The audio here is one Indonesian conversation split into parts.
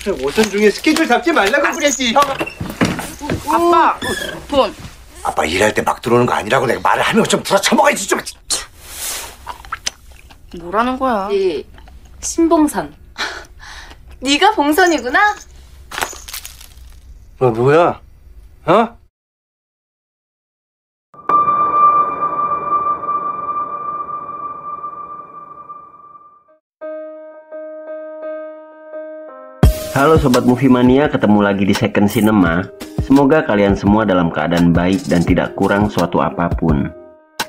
오전 중에 스케줄 잡지 말라고 그랬지. 형. 아빠, 돈. 아빠 일할 때 막 들어오는 거 아니라고 내가 말을 하면 좀 들어쳐먹어야지 좀. 뭐라는 거야? 신봉선. 네가 봉선이구나? 뭐야? 어? Halo Sobat Movie Mania, ketemu lagi di Second Cinema. Semoga kalian semua dalam keadaan baik dan tidak kurang suatu apapun.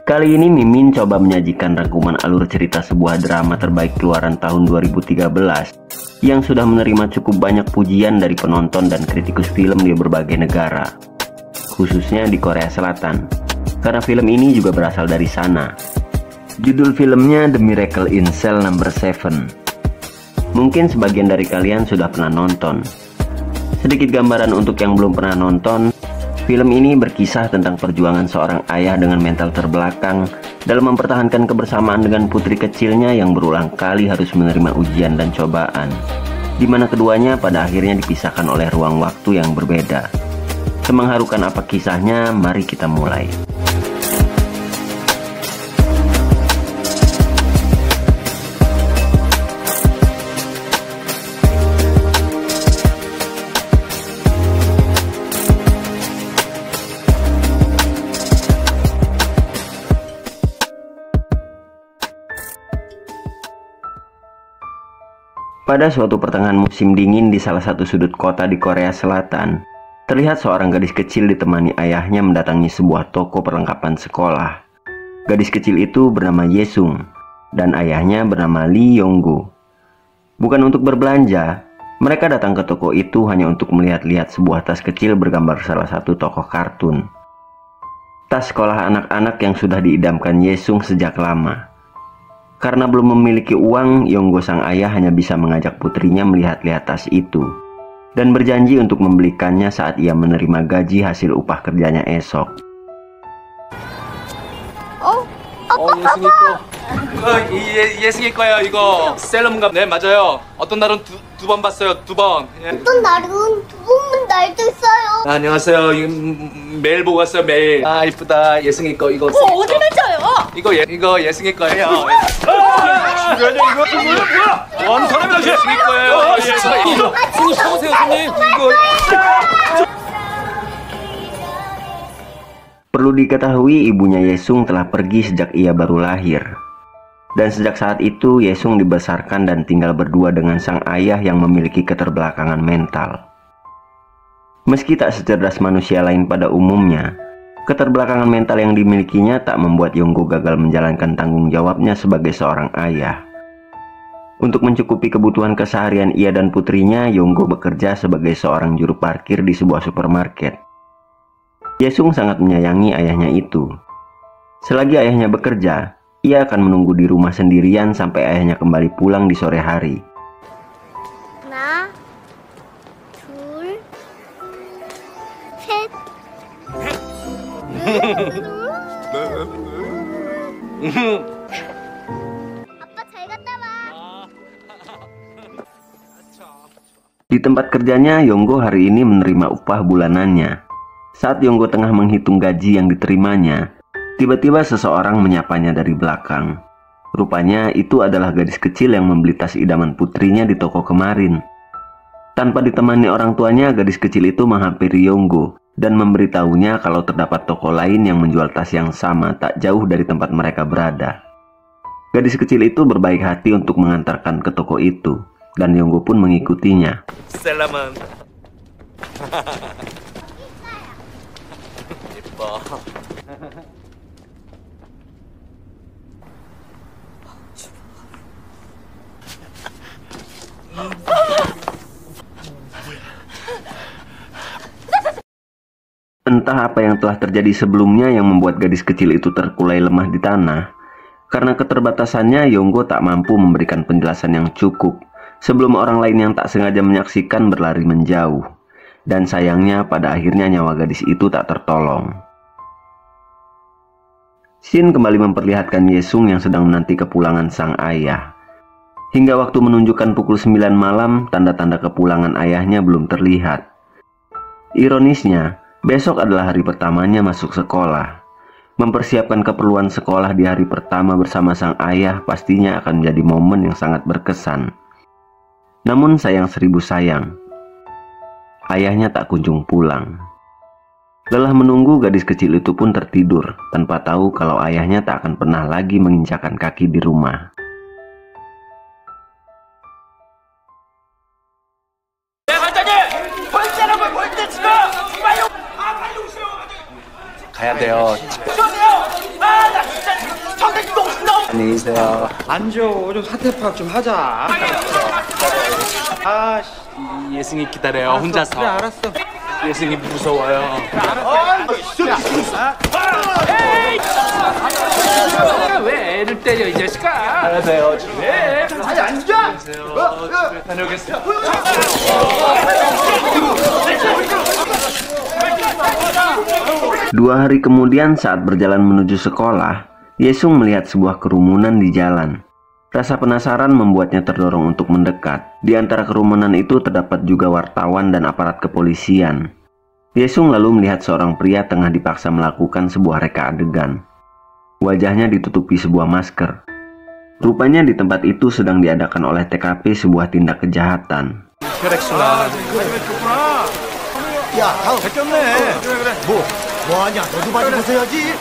Kali ini Mimin coba menyajikan rangkuman alur cerita sebuah drama terbaik keluaran tahun 2013 yang sudah menerima cukup banyak pujian dari penonton dan kritikus film di berbagai negara, khususnya di Korea Selatan, karena film ini juga berasal dari sana. Judul filmnya The Miracle in Cell No. 7. Mungkin sebagian dari kalian sudah pernah nonton. Sedikit gambaran untuk yang belum pernah nonton, film ini berkisah tentang perjuangan seorang ayah dengan mental terbelakang dalam mempertahankan kebersamaan dengan putri kecilnya yang berulang kali harus menerima ujian dan cobaan, di mana keduanya pada akhirnya dipisahkan oleh ruang waktu yang berbeda. Semengharukan apa kisahnya? Mari kita mulai. Pada suatu pertengahan musim dingin di salah satu sudut kota di Korea Selatan, terlihat seorang gadis kecil ditemani ayahnya mendatangi sebuah toko perlengkapan sekolah. Gadis kecil itu bernama Yesung, dan ayahnya bernama Lee Yonggo. Bukan untuk berbelanja, mereka datang ke toko itu hanya untuk melihat-lihat sebuah tas kecil bergambar salah satu tokoh kartun. Tas sekolah anak-anak yang sudah diidamkan Yesung sejak lama. Karena belum memiliki uang, Yonggo sang ayah hanya bisa mengajak putrinya melihat-lihat tas itu dan berjanji untuk membelikannya saat ia menerima gaji hasil upah kerjanya esok. 예승이 거. 예승이 거예요. 이거 셀럽인가? 네, 맞아요. 어떤 날은 두 번 봤어요. 두 번. 예. 어떤 날은 두 번만 날도 있어요. 안녕하세요. 매일 보고 왔어요. 매일. 아, 이쁘다. 예승이 거 이거. 어디 맞아요? 이거 예승이 거예요. 이거 뭐야? 원 사람이다. 예승이 거예요. 손님 참으세요, 손님. 이거. Perlu diketahui ibunya Yesung telah pergi sejak ia baru lahir. Dan sejak saat itu Yesung dibesarkan dan tinggal berdua dengan sang ayah yang memiliki keterbelakangan mental. Meski tak secerdas manusia lain pada umumnya, keterbelakangan mental yang dimilikinya tak membuat Yonggo gagal menjalankan tanggung jawabnya sebagai seorang ayah. Untuk mencukupi kebutuhan keseharian ia dan putrinya, Yonggo bekerja sebagai seorang juru parkir di sebuah supermarket. Yesung sangat menyayangi ayahnya itu. Selagi ayahnya bekerja, ia akan menunggu di rumah sendirian sampai ayahnya kembali pulang di sore hari. 하나, 둘, 셋. 아빠 잘 갔다 와. Di tempat kerjanya, Yonggo hari ini menerima upah bulanannya. Saat Yonggo tengah menghitung gaji yang diterimanya, tiba-tiba seseorang menyapanya dari belakang. Rupanya itu adalah gadis kecil yang membeli tas idaman putrinya di toko kemarin. Tanpa ditemani orang tuanya, gadis kecil itu menghampiri Yonggo dan memberitahunya kalau terdapat toko lain yang menjual tas yang sama tak jauh dari tempat mereka berada. Gadis kecil itu berbaik hati untuk mengantarkan ke toko itu, dan Yonggo pun mengikutinya. 셀럽은. 예뻐. Entah apa yang telah terjadi sebelumnya yang membuat gadis kecil itu terkulai lemah di tanah. Karena keterbatasannya, Yonggo tak mampu memberikan penjelasan yang cukup sebelum orang lain yang tak sengaja menyaksikan berlari menjauh. Dan sayangnya pada akhirnya nyawa gadis itu tak tertolong. Shin kembali memperlihatkan Yesung yang sedang menanti kepulangan sang ayah. Hingga waktu menunjukkan pukul 9 malam, tanda-tanda kepulangan ayahnya belum terlihat. Ironisnya, besok adalah hari pertamanya masuk sekolah. Mempersiapkan keperluan sekolah di hari pertama bersama sang ayah pastinya akan menjadi momen yang sangat berkesan. Namun sayang seribu sayang, ayahnya tak kunjung pulang. Lelah menunggu, gadis kecil itu pun tertidur tanpa tahu kalau ayahnya tak akan pernah lagi menginjakkan kaki di rumah. 가야 돼요. 안녕히 계세요. 앉아. 좀 사태 파악 좀 하자. 아, 예승이 기다려요. 혼자서. 그래, 알았어. 예승이 무서워요. 왜 애를 때려 이 자식아? 가야 돼요. 네. 아니 앉아. 다녀오겠습니다. Dua hari kemudian saat berjalan menuju sekolah, Yesung melihat sebuah kerumunan di jalan. Rasa penasaran membuatnya terdorong untuk mendekat. Di antara kerumunan itu terdapat juga wartawan dan aparat kepolisian. Yesung lalu melihat seorang pria tengah dipaksa melakukan sebuah reka adegan. Wajahnya ditutupi sebuah masker. Rupanya di tempat itu sedang diadakan oleh TKP sebuah tindak kejahatan. 야, 다음 됐겠네. 그래. 뭐하냐? 너도 바지 벗어야지.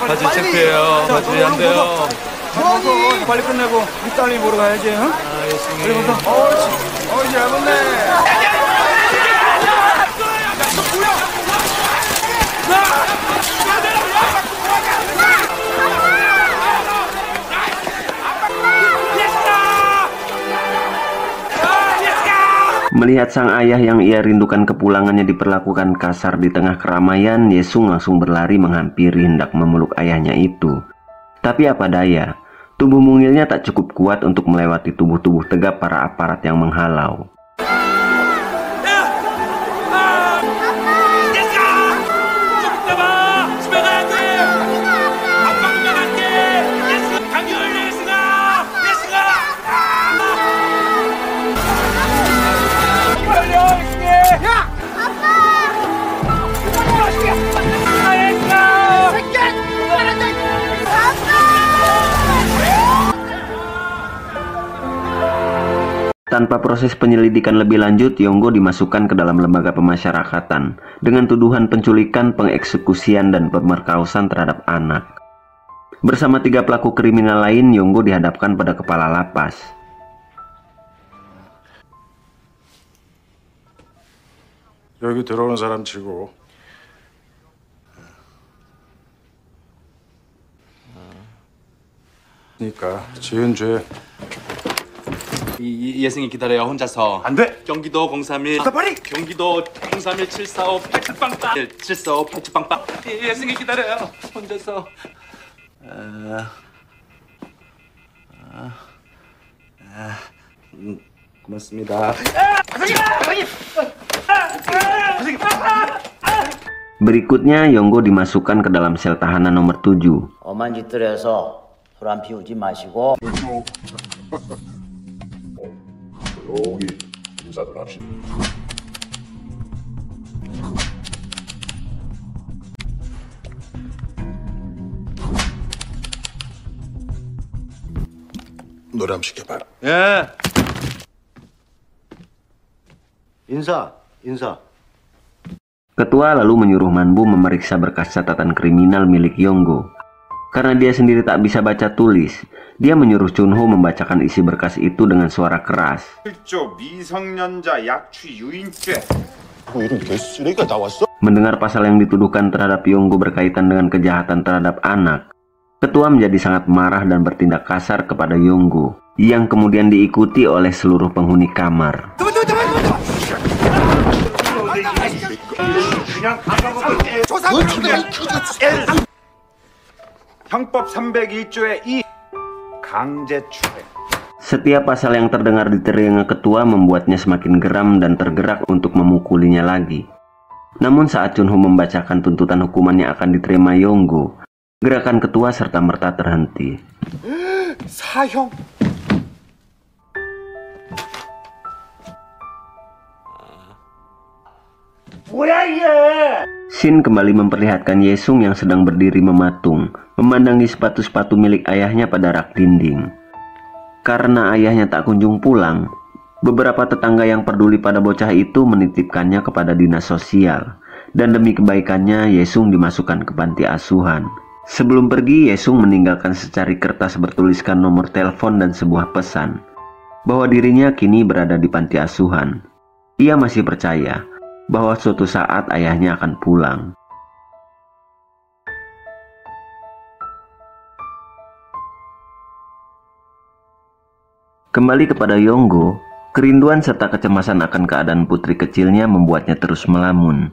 바지 창피해요. 바지 안 돼요. 뭐하니? 빨리 끝내고 밑달리 보러 가야지. 응? 그래 보자. 이제 알겠네. Melihat sang ayah yang ia rindukan kepulangannya diperlakukan kasar di tengah keramaian, Yesung langsung berlari menghampiri hendak memeluk ayahnya itu. Tapi apa daya, tubuh mungilnya tak cukup kuat untuk melewati tubuh-tubuh tegap para aparat yang menghalau. Tanpa proses penyelidikan lebih lanjut, Yonggo dimasukkan ke dalam lembaga pemasyarakatan dengan tuduhan penculikan, pengeksekusian, dan pemerkosaan terhadap anak. Bersama 3 pelaku kriminal lain, Yonggo dihadapkan pada kepala lapas. 여기 들어오는 사람 치고 그러니까 지은 죄 예승이 기다려요. 혼자서. 안 돼. 경기도 031. 빨리. 경기도 031 745 87빵빵. 745 87빵빵. 예승이 기다려요. 혼자서. 고맙습니다. Berikutnya, Yonggo dimasukkan ke dalam sel tahanan nomor 7. 엄한 짓들 해서 소란 피우지 마시고 여기 인사들 합시다. 노래 한번 시켜봐라. 예. 인사. Ketua lalu menyuruh Manbu memeriksa berkas catatan kriminal milik Yonggo. Karena dia sendiri tak bisa baca tulis, dia menyuruh Chunho membacakan isi berkas itu dengan suara keras. 미성년자 약취 유인죄. 이런 개쓰레기가 나왔어? Mendengar pasal yang dituduhkan terhadap Yonggo berkaitan dengan kejahatan terhadap anak, ketua menjadi sangat marah dan bertindak kasar kepada Yonggo, yang kemudian diikuti oleh seluruh penghuni kamar. 형법 301조의 2 강제추행. Setiap pasal yang terdengar di telinga ketua membuatnya semakin geram dan tergerak untuk memukulinya lagi. Namun saat Chunho membacakan tuntutan hukuman yang akan diterima Yonggo, gerakan ketua serta merta terhenti. 사형. Shin kembali memperlihatkan Yesung yang sedang berdiri mematung, memandangi sepatu-sepatu milik ayahnya pada rak dinding. Karena ayahnya tak kunjung pulang, beberapa tetangga yang peduli pada bocah itu menitipkannya kepada dinas sosial, dan demi kebaikannya Yesung dimasukkan ke panti asuhan. Sebelum pergi, Yesung meninggalkan secari kertas bertuliskan nomor telepon dan sebuah pesan bahwa dirinya kini berada di panti asuhan. Ia masih percaya bahwa suatu saat ayahnya akan pulang. Kembali kepada Yonggo, kerinduan serta kecemasan akan keadaan putri kecilnya membuatnya terus melamun.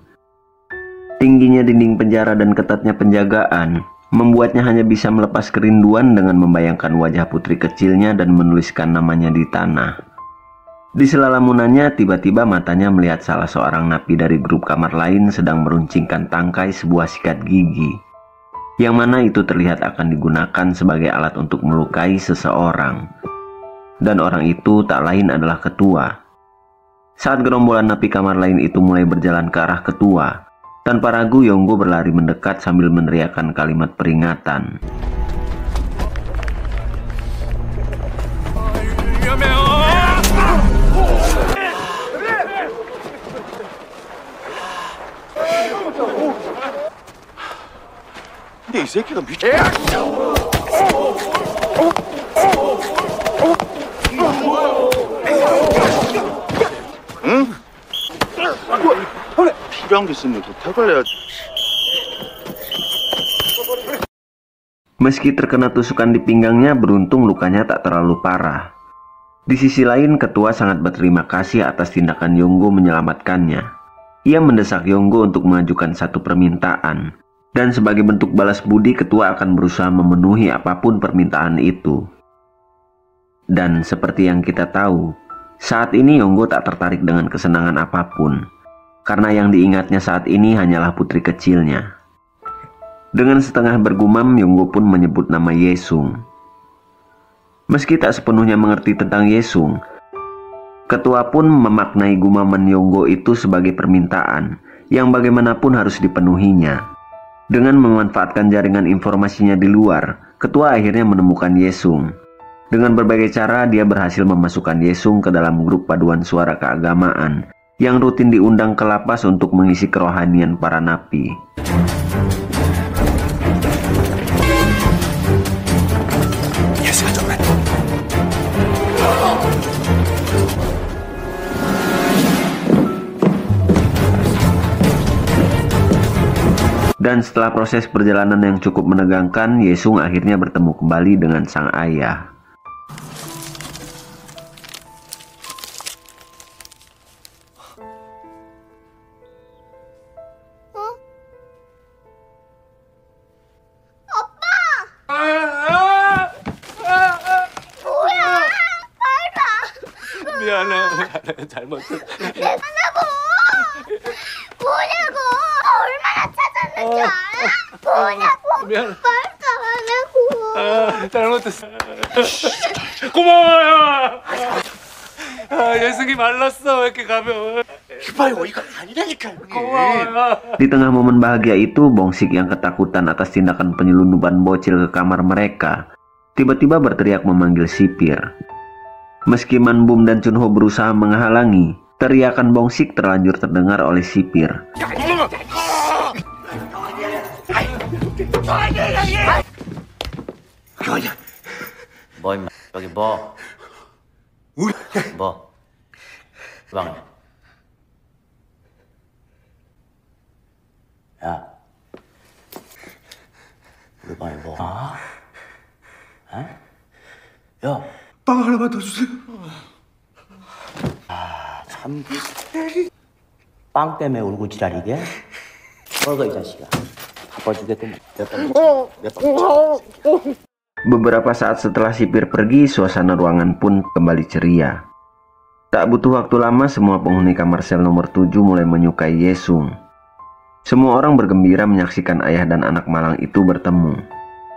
Tingginya dinding penjara dan ketatnya penjagaan membuatnya hanya bisa melepas kerinduan dengan membayangkan wajah putri kecilnya dan menuliskan namanya di tanah. Di sela lamunannya, tiba-tiba matanya melihat salah seorang napi dari grup kamar lain sedang meruncingkan tangkai sebuah sikat gigi, yang mana itu terlihat akan digunakan sebagai alat untuk melukai seseorang. Dan orang itu tak lain adalah ketua. Saat gerombolan napi kamar lain itu mulai berjalan ke arah ketua, tanpa ragu Yonggo berlari mendekat sambil meneriakkan kalimat peringatan. 근데 이 새끼가 미쳐. 응? 필요한 게 있으면 부탁을 해야지. Meski terkena tusukan di pinggangnya, beruntung lukanya tak terlalu parah. Di sisi lain, ketua sangat berterima kasih atas tindakan Yonggo menyelamatkannya. Ia mendesak Yonggo untuk mengajukan satu permintaan, dan sebagai bentuk balas budi, ketua akan berusaha memenuhi apapun permintaan itu. Dan seperti yang kita tahu, saat ini Yonggo tak tertarik dengan kesenangan apapun, karena yang diingatnya saat ini hanyalah putri kecilnya. Dengan setengah bergumam, Yonggo pun menyebut nama Yesung. Meski tak sepenuhnya mengerti tentang Yesung, ketua pun memaknai gumaman Yonggo itu sebagai permintaan yang bagaimanapun harus dipenuhinya. Dengan memanfaatkan jaringan informasinya di luar, ketua akhirnya menemukan Yesung. Dengan berbagai cara, dia berhasil memasukkan Yesung ke dalam grup paduan suara keagamaan yang rutin diundang ke lapas untuk mengisi kerohanian para napi. Dan setelah proses perjalanan yang cukup menegangkan, Yesung akhirnya bertemu kembali dengan sang ayah. 미안해. 잘못했어. 뭐냐고! 얼마나 찾았는지 알아? 뭐냐고! 미안해. 말도 안 하고! 잘못했어. 고마워요. 예승이 말랐어. 왜 이렇게 가벼워? 이봐요, 이거 아니라니까. 고마워요. Di tengah momen bahagia itu, Bongsik yang ketakutan atas tindakan penyelundupan bocil ke kamar mereka, tiba-tiba berteriak memanggil sipir. Meski Manbum dan Chunho berusaha menghalangi, teriakan Bongsik terlanjur terdengar oleh sipir. 뭐 임마 여기 뭐? 뭐? 주방에. 야, 우리 방에 뭐? 아? 에? 야, 빵 하나만 더 주세요. 아, 참. 빵 때문에 울고 지랄이게? 먹어 이 자식아. 바빠 죽겠구만. Beberapa saat setelah sipir pergi, suasana ruangan pun kembali ceria. Tak butuh waktu lama, semua penghuni kamar sel nomor 7 mulai menyukai Yesung. Semua orang bergembira menyaksikan ayah dan anak malang itu bertemu.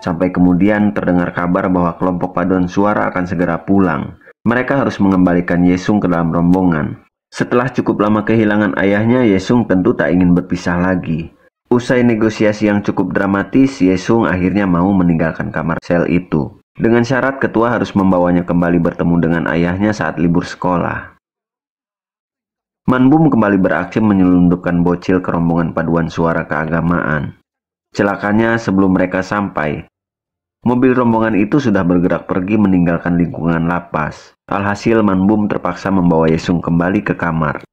Sampai kemudian terdengar kabar bahwa kelompok paduan suara akan segera pulang. Mereka harus mengembalikan Yesung ke dalam rombongan. Setelah cukup lama kehilangan ayahnya, Yesung tentu tak ingin berpisah lagi. Usai negosiasi yang cukup dramatis, Yesung akhirnya mau meninggalkan kamar sel itu. Dengan syarat ketua harus membawanya kembali bertemu dengan ayahnya saat libur sekolah. Manbum kembali beraksi menyelundupkan bocil ke rombongan paduan suara keagamaan. Celakanya sebelum mereka sampai, mobil rombongan itu sudah bergerak pergi meninggalkan lingkungan lapas. Alhasil Manbum terpaksa membawa Yesung kembali ke kamar.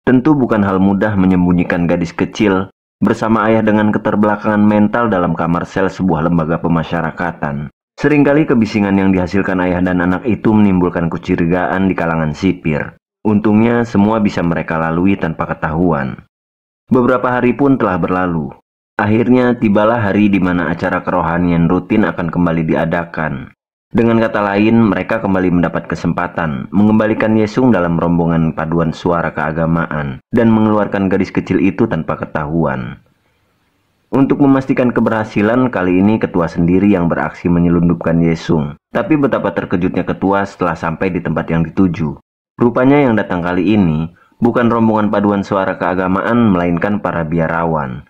Tentu bukan hal mudah menyembunyikan gadis kecil bersama ayah dengan keterbelakangan mental dalam kamar sel sebuah lembaga pemasyarakatan. Seringkali kebisingan yang dihasilkan ayah dan anak itu menimbulkan kecurigaan di kalangan sipir. Untungnya semua bisa mereka lalui tanpa ketahuan. Beberapa hari pun telah berlalu. Akhirnya tibalah hari di mana acara kerohanian rutin akan kembali diadakan. Dengan kata lain, mereka kembali mendapat kesempatan mengembalikan Yesung dalam rombongan paduan suara keagamaan dan mengeluarkan gadis kecil itu tanpa ketahuan. Untuk memastikan keberhasilan, kali ini ketua sendiri yang beraksi menyelundupkan Yesung. Tapi betapa terkejutnya ketua setelah sampai di tempat yang dituju. Rupanya yang datang kali ini bukan rombongan paduan suara keagamaan, melainkan para biarawan.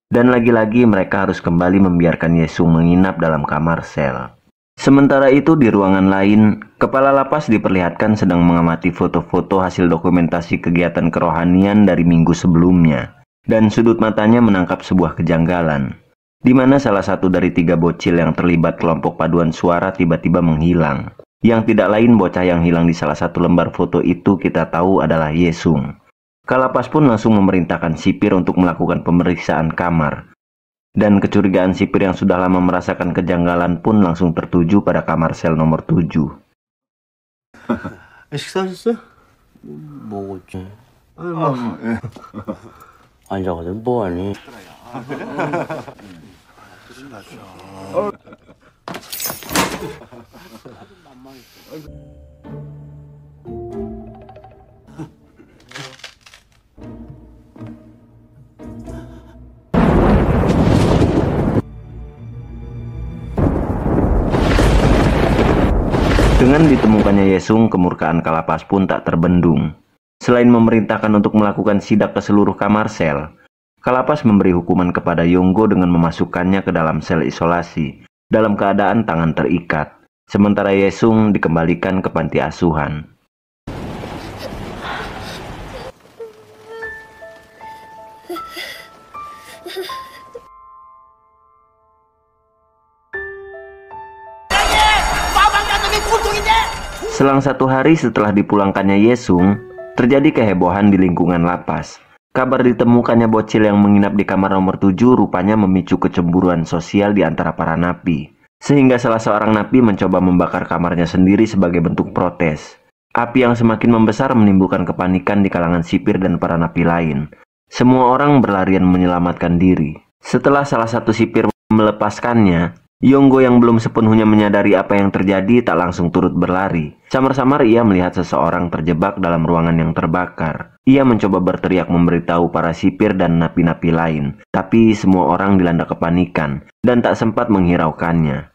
Dan lagi-lagi mereka harus kembali membiarkan Yesung menginap dalam kamar sel. Sementara itu di ruangan lain, kepala lapas diperlihatkan sedang mengamati foto-foto hasil dokumentasi kegiatan kerohanian dari minggu sebelumnya. Dan sudut matanya menangkap sebuah kejanggalan, di mana salah satu dari 3 bocil yang terlibat kelompok paduan suara tiba-tiba menghilang. Yang tidak lain bocah yang hilang di salah satu lembar foto itu kita tahu adalah Yesung. Kalapas pun langsung memerintahkan sipir untuk melakukan pemeriksaan kamar. Dan kecurigaan sipir yang sudah lama merasakan kejanggalan pun langsung tertuju pada kamar sel nomor 7. 식사하셨어요? 먹었지. 앉아가지고 뭐하니? Dengan ditemukannya Yesung, kemurkaan Kalapas pun tak terbendung. Selain memerintahkan untuk melakukan sidak ke seluruh kamar sel, Kalapas memberi hukuman kepada Yonggo dengan memasukkannya ke dalam sel isolasi, dalam keadaan tangan terikat. Sementara Yesung dikembalikan ke panti asuhan. Selang 1 hari setelah dipulangkannya Yesung, terjadi kehebohan di lingkungan lapas. Kabar ditemukannya bocil yang menginap di kamar nomor 7 rupanya memicu kecemburuan sosial di antara para napi. Sehingga salah seorang napi mencoba membakar kamarnya sendiri sebagai bentuk protes. Api yang semakin membesar menimbulkan kepanikan di kalangan sipir dan para napi lain. Semua orang berlarian menyelamatkan diri. Setelah salah satu sipir melepaskannya, Yonggo yang belum sepenuhnya menyadari apa yang terjadi tak langsung turut berlari. Samar-samar ia melihat seseorang terjebak dalam ruangan yang terbakar. Ia mencoba berteriak memberitahu para sipir dan napi-napi lain, tapi semua orang dilanda kepanikan dan tak sempat menghiraukannya.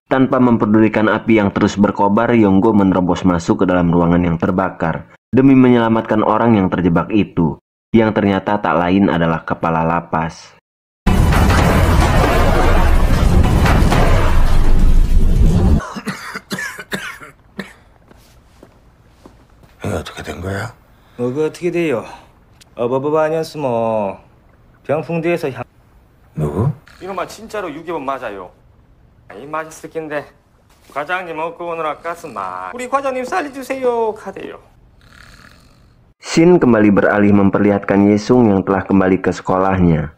Tanpa mempedulikan api yang terus berkobar, Yonggo menerobos masuk ke dalam ruangan yang terbakar demi menyelamatkan orang yang terjebak itu, yang ternyata tak lain adalah kepala lapas. 이거 어떻게 된 거야? 뭐가 어떻게 돼요? 어버버버 아니었어 뭐 병풍대에서 향... 누구? 이놈아 진짜로 6개월 맞아요. 이 맞았을 낀데 과장님 먹고 오느라 가슴 막 우리 과장님 살려주세요 카대요. Shin kembali beralih memperlihatkan Yesung yang telah kembali ke sekolahnya.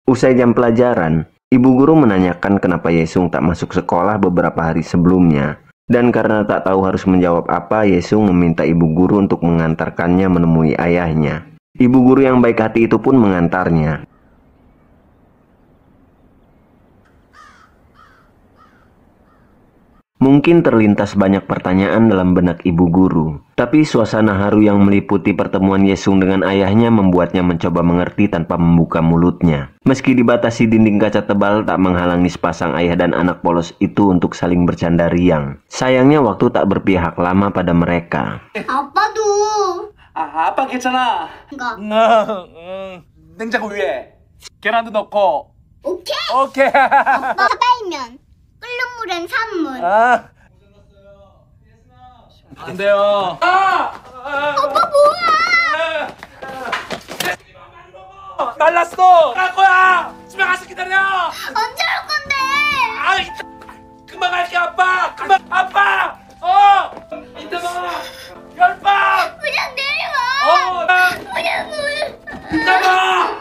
Usai jam pelajaran, ibu guru menanyakan kenapa Yesung tak masuk sekolah beberapa hari sebelumnya. Dan karena tak tahu harus menjawab apa, Yesung meminta ibu guru untuk mengantarkannya menemui ayahnya. Ibu guru yang baik hati itu pun mengantarnya. Mungkin terlintas banyak pertanyaan dalam benak ibu guru, tapi suasana haru yang meliputi pertemuan Yesung dengan ayahnya membuatnya mencoba mengerti tanpa membuka mulutnya. Meski dibatasi dinding kaca tebal tak menghalangi sepasang ayah dan anak polos itu untuk saling bercanda riang. Sayangnya waktu tak berpihak lama pada mereka. 아빠도. 아빠 괜찮아. 이거. 냉장고 위에 계란도 넣고. 오케이. 오케이. 아빠 빨면. 끓는 물엔 산물. 안 돼요. 아빠 뭐야? 말랐어. 갈 거야. 집에 가서 기다려. 언제 올 건데? 아, 금방 갈게 아빠. 금방 아빠. 이따 봐. 별밤. 그냥 내려와. 그냥 이따 봐.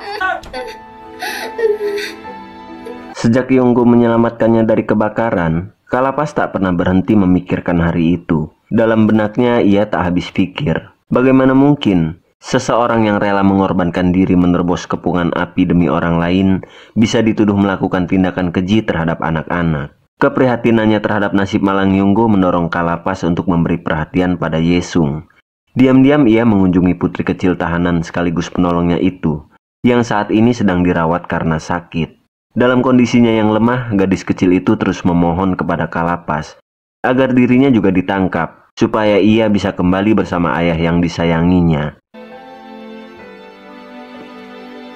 Sejak Yonggo menyelamatkannya dari kebakaran, Kalapas tak pernah berhenti memikirkan hari itu. Dalam benaknya ia tak habis pikir. Bagaimana mungkin seseorang yang rela mengorbankan diri menerobos kepungan api demi orang lain bisa dituduh melakukan tindakan keji terhadap anak-anak. Keprihatinannya terhadap nasib malang Yonggo mendorong Kalapas untuk memberi perhatian pada Yesung. Diam-diam ia mengunjungi putri kecil tahanan sekaligus penolongnya itu, yang saat ini sedang dirawat karena sakit. Dalam kondisinya yang lemah, gadis kecil itu terus memohon kepada Kalapas agar dirinya juga ditangkap, supaya ia bisa kembali bersama ayah yang disayanginya.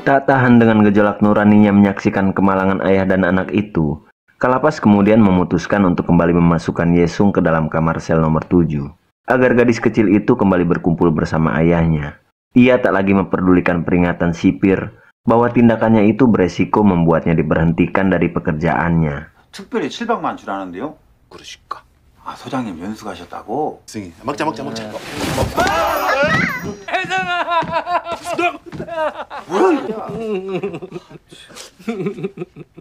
Tak tahan dengan gejolak nuraninya menyaksikan kemalangan ayah dan anak itu, Kalapas kemudian memutuskan untuk kembali memasukkan Yesung ke dalam kamar sel nomor 7, agar gadis kecil itu kembali berkumpul bersama ayahnya. Ia tak lagi memperdulikan peringatan sipir bahwa tindakannya itu beresiko membuatnya diberhentikan dari pekerjaannya. 특별히 700만 주라는데요? 그러실까? 아, 소장님 연수 가셨다고? 승희, 먹자.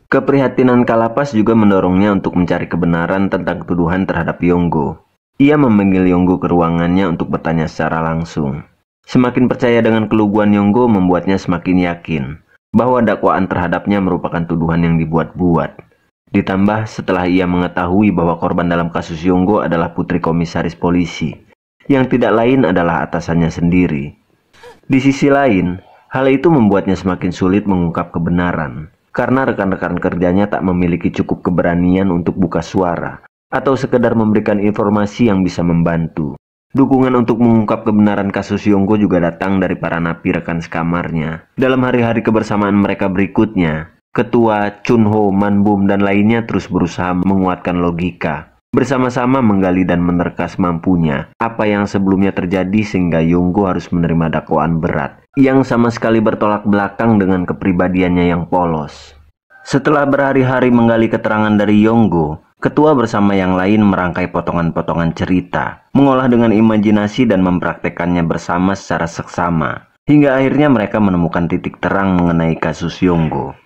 Keprihatinan Kalapas juga mendorongnya untuk mencari kebenaran tentang tuduhan terhadap Yonggo. Ia memanggil Yonggo ke ruangannya untuk bertanya secara langsung. Semakin percaya dengan keluguan Yonggo membuatnya semakin yakin bahwa dakwaan terhadapnya merupakan tuduhan yang dibuat-buat. Ditambah setelah ia mengetahui bahwa korban dalam kasus Yonggo adalah putri komisaris polisi, yang tidak lain adalah atasannya sendiri. Di sisi lain, hal itu membuatnya semakin sulit mengungkap kebenaran, karena rekan-rekan kerjanya tak memiliki cukup keberanian untuk buka suara, atau sekedar memberikan informasi yang bisa membantu. Dukungan untuk mengungkap kebenaran kasus Yonggo juga datang dari para napi rekan sekamarnya. Dalam hari-hari kebersamaan mereka berikutnya, Ketua, Chunho, Manbum, dan lainnya terus berusaha menguatkan logika. Bersama-sama menggali dan menerka semampunya apa yang sebelumnya terjadi sehingga Yonggo harus menerima dakwaan berat, yang sama sekali bertolak belakang dengan kepribadiannya yang polos. Setelah berhari-hari menggali keterangan dari Yonggo, Ketua bersama yang lain merangkai potongan-potongan cerita, mengolah dengan imajinasi dan mempraktekannya bersama secara seksama, hingga akhirnya mereka menemukan titik terang mengenai kasus Yonggo.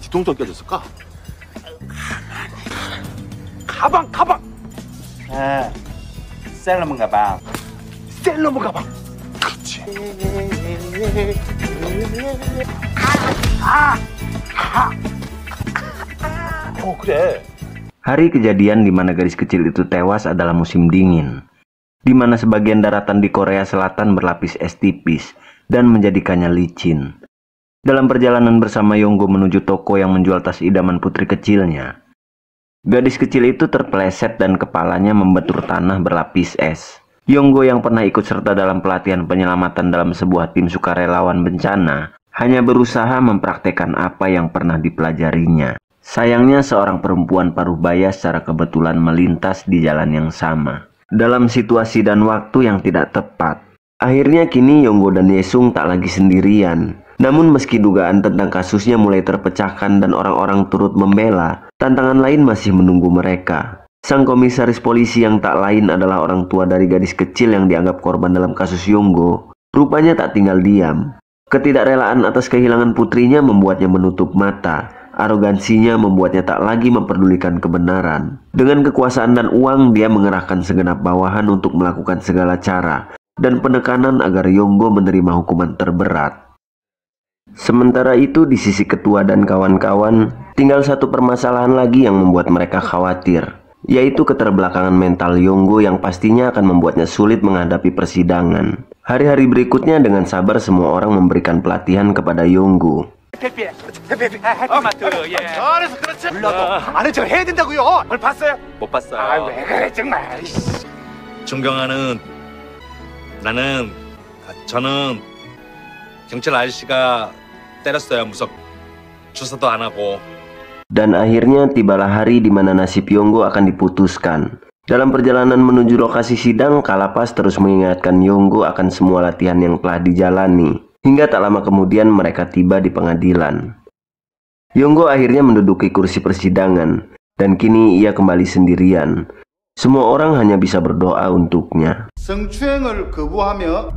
뒤통수 껴졌을까? 가방! 셀러문 가방. 셀러문 가방. 그렇지. 그래. Hari kejadian di mana gadis kecil itu tewas adalah musim dingin, di mana sebagian daratan di Korea Selatan berlapis es tipis dan menjadikannya licin. Dalam perjalanan bersama Yonggo menuju toko yang menjual tas idaman putri kecilnya, gadis kecil itu terpeleset dan kepalanya membentur tanah berlapis es. Yonggo yang pernah ikut serta dalam pelatihan penyelamatan dalam sebuah tim sukarelawan bencana, hanya berusaha mempraktekkan apa yang pernah dipelajarinya. Sayangnya seorang perempuan paruh baya secara kebetulan melintas di jalan yang sama, dalam situasi dan waktu yang tidak tepat. Akhirnya kini Yonggo dan Yesung tak lagi sendirian. Namun meski dugaan tentang kasusnya mulai terpecahkan dan orang-orang turut membela, tantangan lain masih menunggu mereka. Sang komisaris polisi yang tak lain adalah orang tua dari gadis kecil yang dianggap korban dalam kasus Yonggo, rupanya tak tinggal diam. Ketidakrelaan atas kehilangan putrinya membuatnya menutup mata. Arogansinya membuatnya tak lagi memperdulikan kebenaran. Dengan kekuasaan dan uang, dia mengerahkan segenap bawahan untuk melakukan segala cara dan penekanan agar Yonggo menerima hukuman terberat. Sementara itu di sisi ketua dan kawan-kawan, tinggal satu permasalahan lagi yang membuat mereka khawatir, yaitu keterbelakangan mental Yonggo yang pastinya akan membuatnya sulit menghadapi persidangan. Hari-hari berikutnya dengan sabar semua orang memberikan pelatihan kepada Yonggo. 잘했어, 그렇지. 몰라도 안에 저 해야 된다고요. 뭘 봤어요? 못 봤어요. 왜 그래 정말. 존경하는 저는 경찰 아저씨가 때렸어요. 무섭 주사도 안 하고. Dan akhirnya tibalah hari di mana nasib Yonggo akan diputuskan. Dalam perjalanan menuju lokasi sidang, Kalapas terus mengingatkan Yonggo akan semua latihan yang telah dijalani. Hingga tak lama kemudian mereka tiba di pengadilan. Yonggo akhirnya menduduki kursi persidangan, dan kini ia kembali sendirian. Semua orang hanya bisa berdoa untuknya. 성추행을 거부하며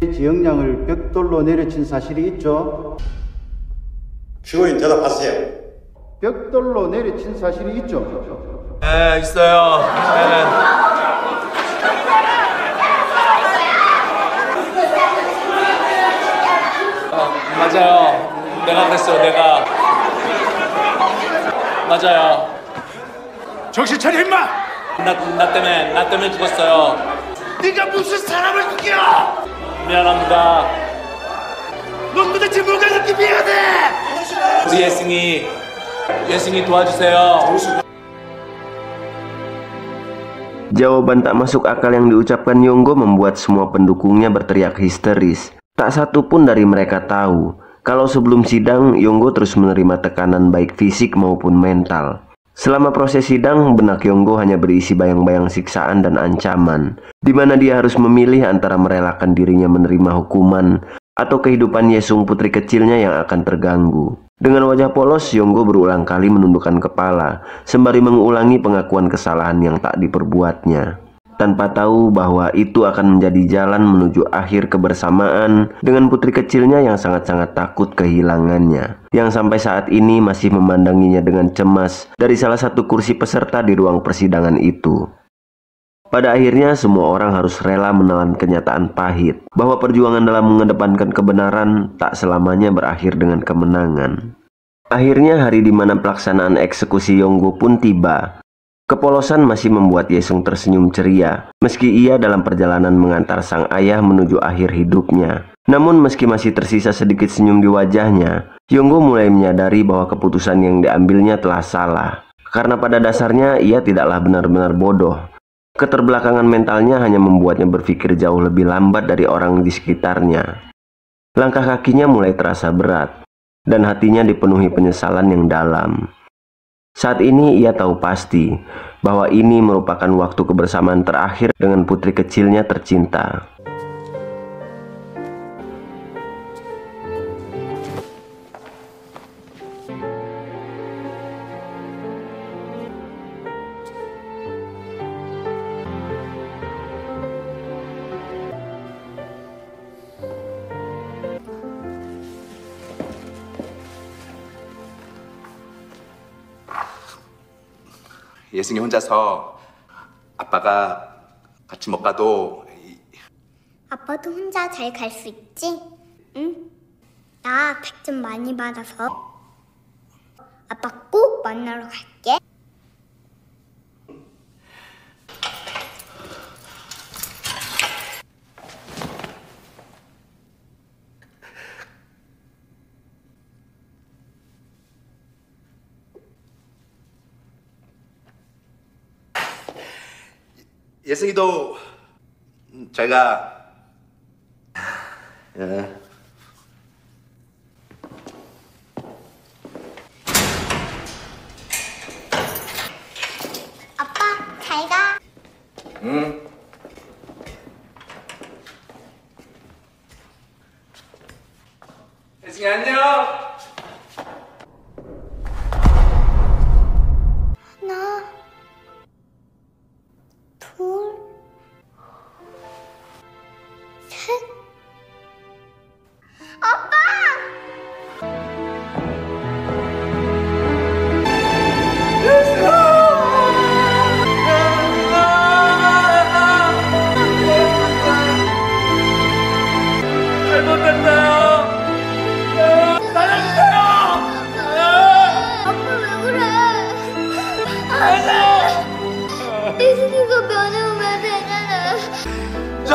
지형량을 벽돌로 내려친 사실이 있죠? 피고인 대답하세요. 벽돌로 내려친 사실이 있죠? 네, 있어요. 네. 맞아요. 내가 그랬어요. 내가. 맞아요. 정신 차려 임마. 나 때문에 죽었어요. 네가 무슨 사람을 죽여? 미안합니다. 넌 도대체 뭐가 그렇게 미안해? 우리 예승이 도와주세요. Jawaban tak masuk akal yang diucapkan Yonggo membuat semua pendukungnya berteriak histeris. Tak satu pun dari mereka tahu kalau sebelum sidang Yonggo terus menerima tekanan baik fisik maupun mental. Selama proses sidang, benak Yonggo hanya berisi bayang-bayang siksaan dan ancaman, di mana dia harus memilih antara merelakan dirinya menerima hukuman atau kehidupan Yesung putri kecilnya yang akan terganggu. Dengan wajah polos, Yonggo berulang kali menundukkan kepala, sembari mengulangi pengakuan kesalahan yang tak diperbuatnya, tanpa tahu bahwa itu akan menjadi jalan menuju akhir kebersamaan dengan putri kecilnya yang sangat-sangat takut kehilangannya, yang sampai saat ini masih memandanginya dengan cemas dari salah satu kursi peserta di ruang persidangan itu. Pada akhirnya semua orang harus rela menelan kenyataan pahit bahwa perjuangan dalam mengedepankan kebenaran tak selamanya berakhir dengan kemenangan. Akhirnya hari di mana pelaksanaan eksekusi Yonggo pun tiba. Kepolosan masih membuat Yesung tersenyum ceria, meski ia dalam perjalanan mengantar sang ayah menuju akhir hidupnya. Namun meski masih tersisa sedikit senyum di wajahnya, Yonggo mulai menyadari bahwa keputusan yang diambilnya telah salah. Karena pada dasarnya ia tidaklah benar-benar bodoh. Keterbelakangan mentalnya hanya membuatnya berpikir jauh lebih lambat dari orang di sekitarnya. Langkah kakinya mulai terasa berat, dan hatinya dipenuhi penyesalan yang dalam. Saat ini ia tahu pasti bahwa ini merupakan waktu kebersamaan terakhir dengan putri kecilnya tercinta. 예승이 혼자서 아빠가 같이 못 가도 아빠도 혼자 잘 갈 수 있지? 응? 나 100점 많이 받아서 아빠 꼭 만나러 갈게. 예승이도 잘 가. 예. 아빠 잘 가. 응. 예승이 안녕. 하나, 둘, 셋. 아빠!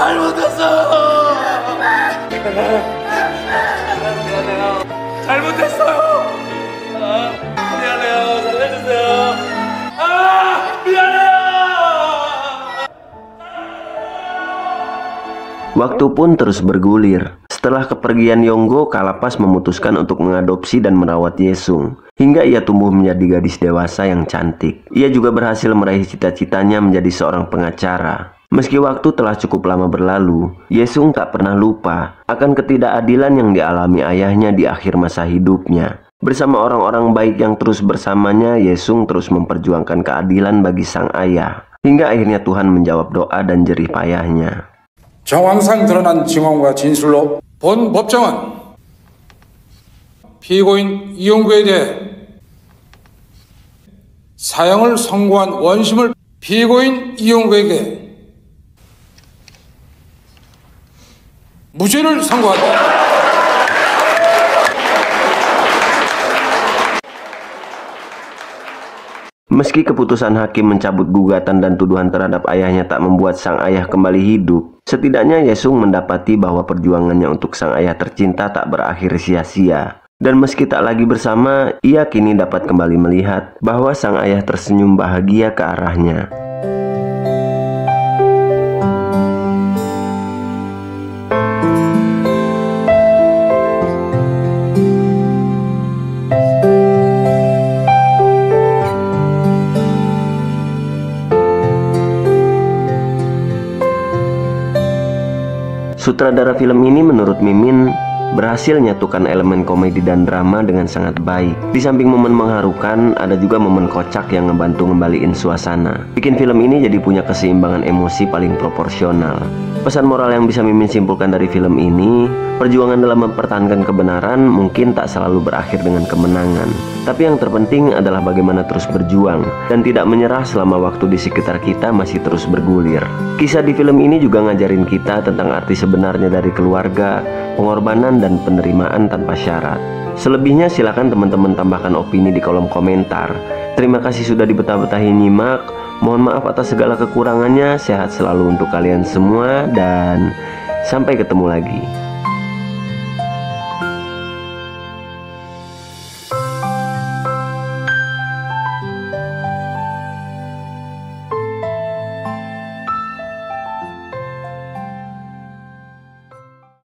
잘못했어요. 미안해요. 잘못했어요. 미안해요. 살려주세요. 미안해요. Waktu pun terus bergulir. Setelah kepergian Yonggo, Kalapas memutuskan untuk mengadopsi dan merawat Yesung. Hingga ia tumbuh menjadi gadis dewasa yang cantik. Ia juga berhasil meraih cita-citanya menjadi seorang pengacara. Meski waktu telah cukup lama berlalu, Yesung tak pernah lupa akan ketidakadilan yang dialami ayahnya di akhir masa hidupnya. Bersama orang-orang baik yang terus bersamanya, Yesung terus memperjuangkan keadilan bagi sang ayah. Hingga akhirnya Tuhan menjawab doa dan jerih payahnya. 정황상 드러난 증언과 진술로 본 법정은 피고인 이용구에 대해 사형을 선고한 원심을 피고인 이용구에게 무죄를 선고한다. Meski keputusan hakim mencabut gugatan dan tuduhan terhadap ayahnya tak membuat sang ayah kembali hidup, setidaknya Yesung mendapati bahwa perjuangannya untuk sang ayah tercinta tak berakhir sia-sia. Dan meski tak lagi bersama, ia kini dapat kembali melihat bahwa sang ayah tersenyum bahagia ke arahnya. Sutradara film ini menurut Mimin berhasil menyatukan elemen komedi dan drama dengan sangat baik. Di samping momen mengharukan, ada juga momen kocak yang ngebantu ngembaliin suasana. Bikin film ini jadi punya keseimbangan emosi paling proporsional. Pesan moral yang bisa Mimin simpulkan dari film ini, perjuangan dalam mempertahankan kebenaran mungkin tak selalu berakhir dengan kemenangan. Tapi yang terpenting adalah bagaimana terus berjuang dan tidak menyerah selama waktu di sekitar kita masih terus bergulir. Kisah di film ini juga ngajarin kita tentang arti sebenarnya dari keluarga, pengorbanan dan penerimaan tanpa syarat. Selebihnya silakan teman-teman tambahkan opini di kolom komentar. Terima kasih sudah dibetah-betahi nyimak. Mohon maaf atas segala kekurangannya. Sehat selalu untuk kalian semua dan sampai ketemu lagi.